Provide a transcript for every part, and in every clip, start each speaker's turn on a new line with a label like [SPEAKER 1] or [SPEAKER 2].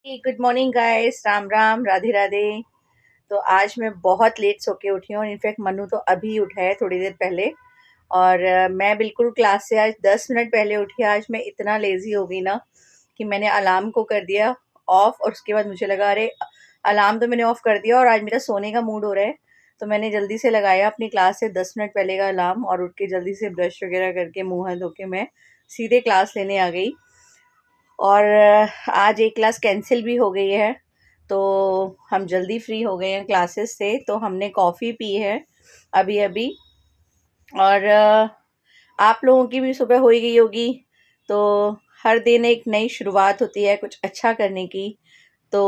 [SPEAKER 1] Good morning guys, Ram Ram, Radhe Radhe. तो आज मैं बहुत लेट सो के उठी हूँ। इनफैक्ट मनु तो अभी उठा है थोड़ी देर पहले। और मैं बिल्कुल क्लास से आज 10 मिनट पहले उठी। आज मैं इतना लेज़ी हो गई ना कि मैंने अलार्म को कर दिया ऑफ, और उसके बाद मुझे लगा अरे अलार्म तो मैंने ऑफ कर दिया और आज मेरा सोने का मूड हो रहा है। तो मैंने जल्दी से लगाया अपनी क्लास से 10 मिनट पहले का अलार्म, और उठ के जल्दी से ब्रश वगैरह करके मुँह हाथ धो के मैं सीधे क्लास लेने आ गई। और आज एक क्लास कैंसिल भी हो गई है, तो हम जल्दी फ्री हो गए हैं क्लासेस से। तो हमने कॉफ़ी पी है अभी अभी। और आप लोगों की भी सुबह हो ही गई होगी। तो हर दिन एक नई शुरुआत होती है कुछ अच्छा करने की। तो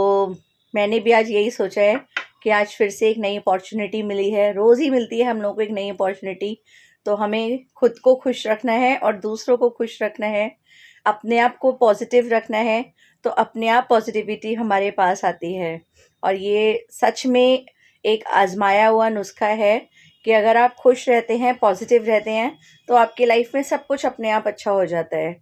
[SPEAKER 1] मैंने भी आज यही सोचा है कि आज फिर से एक नई अपॉर्चुनिटी मिली है। रोज़ ही मिलती है हम लोगों को एक नई अपॉर्चुनिटी। तो हमें खुद को खुश रखना है और दूसरों को खुश रखना है, अपने आप को पॉजिटिव रखना है। तो अपने आप पॉजिटिविटी हमारे पास आती है। और ये सच में एक आजमाया हुआ नुस्खा है कि अगर आप खुश रहते हैं, पॉजिटिव रहते हैं, तो आपकी लाइफ में सब कुछ अपने आप अच्छा हो जाता है।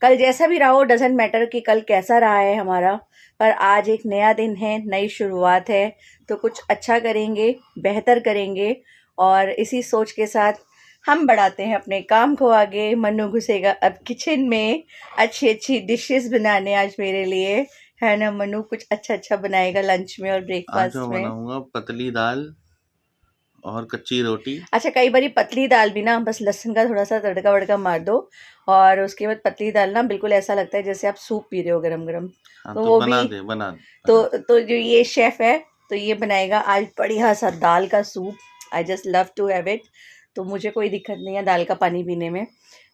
[SPEAKER 1] कल जैसा भी रहा हो, डजेंट मैटर कि कल कैसा रहा है हमारा, पर आज एक नया दिन है, नई शुरुआत है। तो कुछ अच्छा करेंगे, बेहतर करेंगे। और इसी सोच के साथ हम बढ़ाते हैं अपने काम को आगे। मनु घुसेगा अब किचन में अच्छी अच्छी डिशेस बनाने आज मेरे लिए, है ना मनु? कुछ अच्छा अच्छा बनाएगा लंच में और
[SPEAKER 2] आज मैं
[SPEAKER 1] ब्रेकफास्ट में।
[SPEAKER 2] बनाऊंगा पतली दाल और कच्ची रोटी।
[SPEAKER 1] अच्छा, कई बारी पतली दाल भी ना बस लहसुन का थोड़ा सा तड़का वड़का मार दो, और उसके बाद पतली दाल ना बिल्कुल ऐसा लगता है जैसे आप सूप पी रहे हो गरम गरम।
[SPEAKER 2] हाँ
[SPEAKER 1] तो
[SPEAKER 2] तो
[SPEAKER 1] वो भी,
[SPEAKER 2] बना दे।
[SPEAKER 1] तो जो ये शेफ है, तो ये बनाएगा आज बढ़िया सा दाल का soup. I just love to have it. तो मुझे कोई दिक्कत नहीं है दाल का पानी पीने में,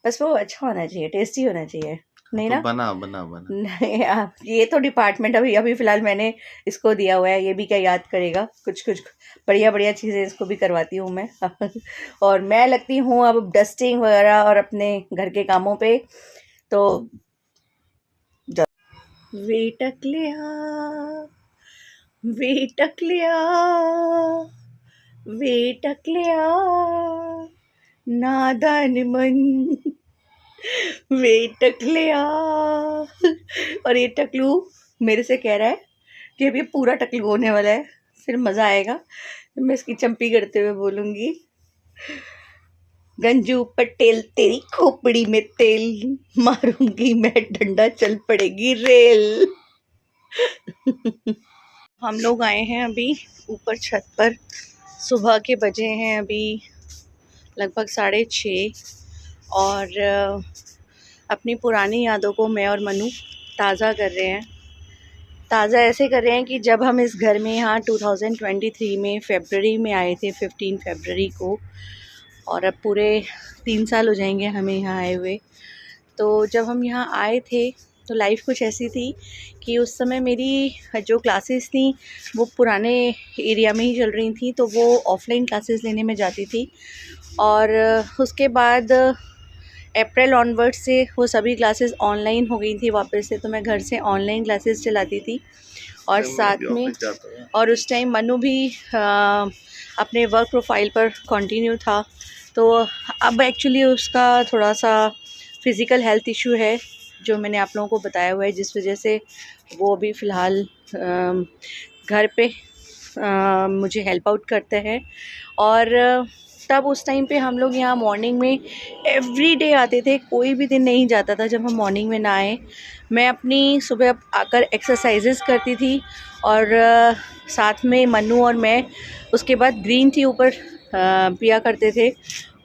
[SPEAKER 1] बस वो अच्छा होना चाहिए, टेस्टी होना चाहिए,
[SPEAKER 2] हाँ
[SPEAKER 1] नहीं
[SPEAKER 2] तो
[SPEAKER 1] ना?
[SPEAKER 2] बना।
[SPEAKER 1] नहीं, ये तो डिपार्टमेंट अभी अभी फ़िलहाल मैंने इसको दिया हुआ है, ये भी क्या याद करेगा। कुछ कुछ बढ़िया-बढ़िया चीज़ें इसको भी करवाती हूँ मैं। और मैं लगती हूँ अब डस्टिंग वगैरह और अपने घर के कामों पे। तो ज वे टकलिया, वे टकलिया, वे टकलिया, नादान मन, वे टकलिया। और ये टकलू मेरे से कह रहा है कि अब ये पूरा टकलू होने वाला है, फिर मज़ा आएगा। मैं इसकी चंपी करते हुए बोलूँगी, गंजू पटेल तेरी खोपड़ी में तेल मारूंगी मैं, डंडा चल पड़ेगी रेल। हम लोग आए हैं अभी ऊपर छत पर। सुबह के बजे हैं अभी लगभग 6:30, और अपनी पुरानी यादों को मैं और मनु ताज़ा कर रहे हैं। ताज़ा ऐसे कर रहे हैं कि जब हम इस घर में यहाँ 2023 में फ़रवरी में आए थे, 15 फ़रवरी को, और अब पूरे 3 साल हो जाएंगे हमें यहाँ आए हुए। तो जब हम यहाँ आए थे तो लाइफ कुछ ऐसी थी कि उस समय मेरी जो क्लासेस थी वो पुराने एरिया में ही चल रही थी, तो वो ऑफलाइन क्लासेस लेने में जाती थी। और उसके बाद अप्रैल ऑनवर्ड से वो सभी क्लासेस ऑनलाइन हो गई थी वापस से, तो मैं घर से ऑनलाइन क्लासेस चलाती थी। और साथ में, और उस टाइम मनु भी अपने वर्क प्रोफाइल पर कंटिन्यू था। तो अब एक्चुअली उसका थोड़ा सा फिज़िकल हेल्थ इशू है जो मैंने आप लोगों को बताया हुआ है, जिस वजह से वो अभी फ़िलहाल घर पे मुझे हेल्प आउट करते हैं। और तब उस टाइम पे हम लोग यहाँ मॉर्निंग में एवरी डे आते थे, कोई भी दिन नहीं जाता था जब हम मॉर्निंग में ना आए। मैं अपनी सुबह आकर एक्सरसाइजेस करती थी, और साथ में मन्नू और मैं उसके बाद ग्रीन टी ऊपर पिया करते थे।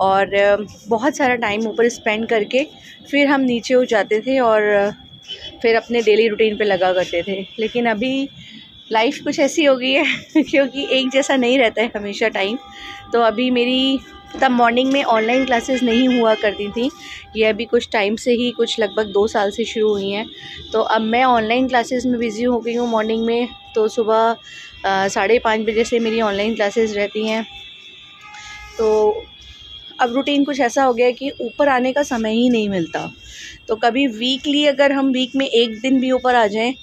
[SPEAKER 1] और बहुत सारा टाइम ऊपर स्पेंड करके फिर हम नीचे हो जाते थे और फिर अपने डेली रूटीन पे लगा करते थे। लेकिन अभी लाइफ कुछ ऐसी हो गई है क्योंकि एक जैसा नहीं रहता है हमेशा टाइम। तो अभी मेरी तब मॉर्निंग में ऑनलाइन क्लासेस नहीं हुआ करती थी, ये अभी कुछ टाइम से ही, कुछ लगभग 2 साल से शुरू हुई हैं। तो अब मैं ऑनलाइन क्लासेस में बिज़ी हो गई हूँ मॉर्निंग में। तो सुबह 5:30 बजे से मेरी ऑनलाइन क्लासेस रहती हैं। तो अब रूटीन कुछ ऐसा हो गया है कि ऊपर आने का समय ही नहीं मिलता। तो कभी वीकली, अगर हम वीक में एक दिन भी ऊपर आ जाएं,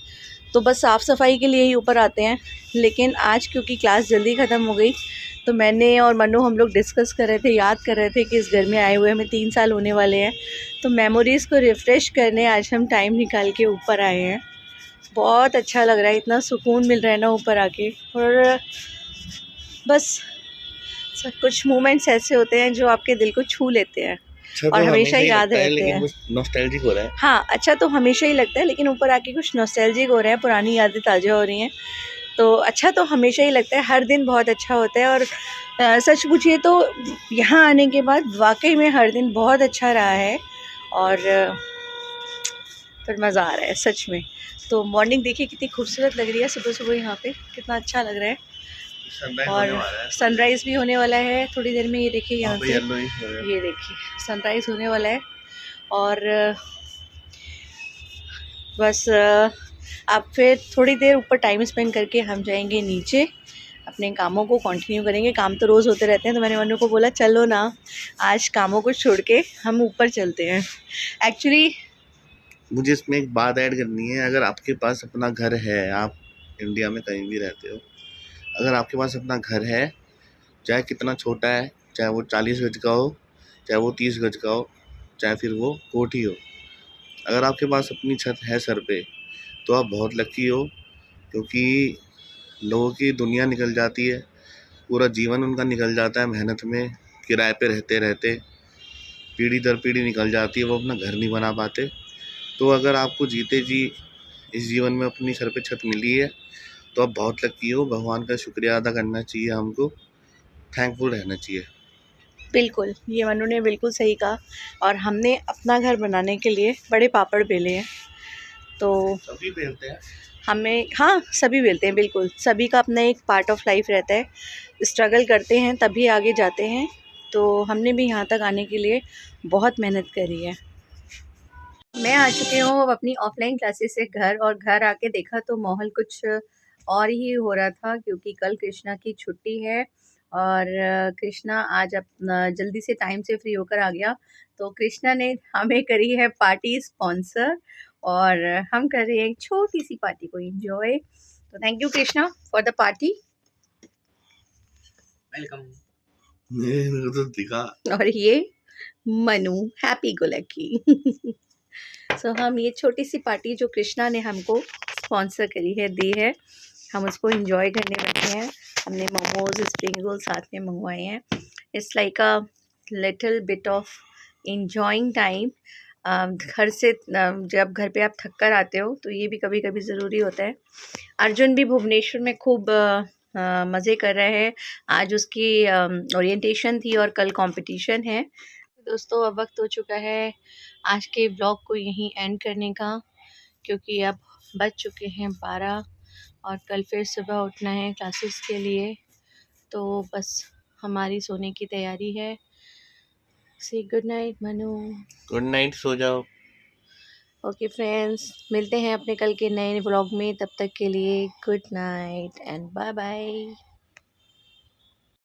[SPEAKER 1] तो बस साफ़ सफाई के लिए ही ऊपर आते हैं। लेकिन आज क्योंकि क्लास जल्दी ख़त्म हो गई, तो मैंने और मनु हम लोग डिस्कस कर रहे थे, याद कर रहे थे कि इस घर में आए हुए हमें 3 साल होने वाले हैं। तो मेमोरीज़ को रिफ़्रेश करने आज हम टाइम निकाल के ऊपर आए हैं। बहुत अच्छा लग रहा है, इतना सुकून मिल रहा है ना ऊपर आके। और बस सब कुछ मोमेंट्स ऐसे होते हैं जो आपके दिल को छू लेते हैं
[SPEAKER 2] अच्छा
[SPEAKER 1] और
[SPEAKER 2] तो
[SPEAKER 1] हमेशा
[SPEAKER 2] हमेशा ही
[SPEAKER 1] याद
[SPEAKER 2] लगता है,
[SPEAKER 1] रहते
[SPEAKER 2] लेकिन
[SPEAKER 1] हैं।
[SPEAKER 2] कुछ नॉस्टैल्जिक हो रहा है।
[SPEAKER 1] हाँ, अच्छा तो हमेशा ही लगता है, लेकिन ऊपर आके कुछ नॉस्टैल्जिक हो रहा है, पुरानी यादें ताज़ा हो रही हैं। तो अच्छा तो हमेशा ही लगता है, हर दिन बहुत अच्छा होता है। और सच पूछिए तो यहाँ आने के बाद वाकई में हर दिन बहुत अच्छा रहा है। और फिर मज़ा आ रहा है सच में। तो मॉर्निंग देखिए कितनी खूबसूरत लग रही है, सुबह सुबह यहाँ पे कितना अच्छा लग रहा है।
[SPEAKER 2] सनराइज होने
[SPEAKER 1] और
[SPEAKER 2] वाला है,
[SPEAKER 1] सनराइज़ भी होने वाला है थोड़ी देर में। ये देखिए यहाँ से,
[SPEAKER 2] येलोइश हो रहा है।
[SPEAKER 1] ये देखिए सनराइज़ होने वाला है। और बस अब फिर थोड़ी देर ऊपर टाइम स्पेंड करके हम जाएंगे नीचे, अपने कामों को कंटिन्यू करेंगे। काम तो रोज़ होते रहते हैं, तो मैंने मनु को बोला चलो ना आज कामों को छोड़ के हम ऊपर चलते हैं। एक्चुअली
[SPEAKER 2] मुझे इसमें एक बात ऐड करनी है। अगर आपके पास अपना घर है, आप इंडिया में कहीं भी रहते हो, अगर आपके पास अपना घर है, चाहे कितना छोटा है, चाहे वो 40 गज का हो, चाहे वो 30 गज का हो, चाहे फिर वो कोठी हो, अगर आपके पास अपनी छत है सर पे, तो आप बहुत लकी हो। क्योंकि लोगों की दुनिया निकल जाती है, पूरा जीवन उनका निकल जाता है मेहनत में, किराए पे रहते रहते पीढ़ी दर पीढ़ी निकल जाती है, वो अपना घर नहीं बना पाते। तो अगर आपको जीते जी इस जीवन में अपनी सर पे छत मिली है, तो आप बहुत लकी हो। भगवान का शुक्रिया अदा करना चाहिए हमको, थैंकफुल रहना चाहिए।
[SPEAKER 1] बिल्कुल, ये मनु ने बिल्कुल सही कहा। और हमने अपना घर बनाने के लिए बड़े पापड़ बेले हैं। तो
[SPEAKER 2] सभी बेलते हैं,
[SPEAKER 1] हमें, हाँ सभी बेलते हैं, बिल्कुल सभी का अपना एक पार्ट ऑफ लाइफ रहता है। स्ट्रगल करते हैं तभी आगे जाते हैं। तो हमने भी यहाँ तक आने के लिए बहुत मेहनत करी है। मैं आ चुकी हूँ अब अपनी ऑफलाइन क्लासेस से घर, और घर आके देखा तो माहौल कुछ और ही हो रहा था, क्योंकि कल कृष्णा की छुट्टी है। और कृष्णा आज अपना जल्दी से टाइम से फ्री होकर आ गया। तो कृष्णा ने हमें करी है पार्टी स्पॉन्सर, और हम कर रहे हैं एक छोटी सी पार्टी को एंजॉय। तो thank you Krishna for the party.
[SPEAKER 2] Welcome. मेरे को तो दिखा।
[SPEAKER 1] और ये मनु हैप्पी गो लकी। सो हम ये छोटी सी पार्टी जो कृष्णा ने हमको स्पॉन्सर करी है, दी है, हम उसको एंजॉय करने बैठे हैं। हमने मोमोज स्प्रिंग रोल साथ में मंगवाए हैं। It's like a little bit of enjoying time. घर से जब घर पे आप थक कर आते हो तो ये भी कभी कभी ज़रूरी होता है। अर्जुन भी भुवनेश्वर में खूब मज़े कर रहे हैं। आज उसकी ओरिएंटेशन थी और कल कंपटीशन है। दोस्तों अब वक्त हो चुका है आज के ब्लॉग को यहीं एंड करने का, क्योंकि अब बज चुके हैं 12 और कल फिर सुबह उठना है क्लासेस के लिए। तो बस हमारी सोने की तैयारी है। Say good night Manu.
[SPEAKER 2] Good night, सो जाओ।
[SPEAKER 1] ओके फ्रेंड्स, मिलते हैं अपने कल के नए ब्लॉग में। तब तक के लिए good night and bye bye.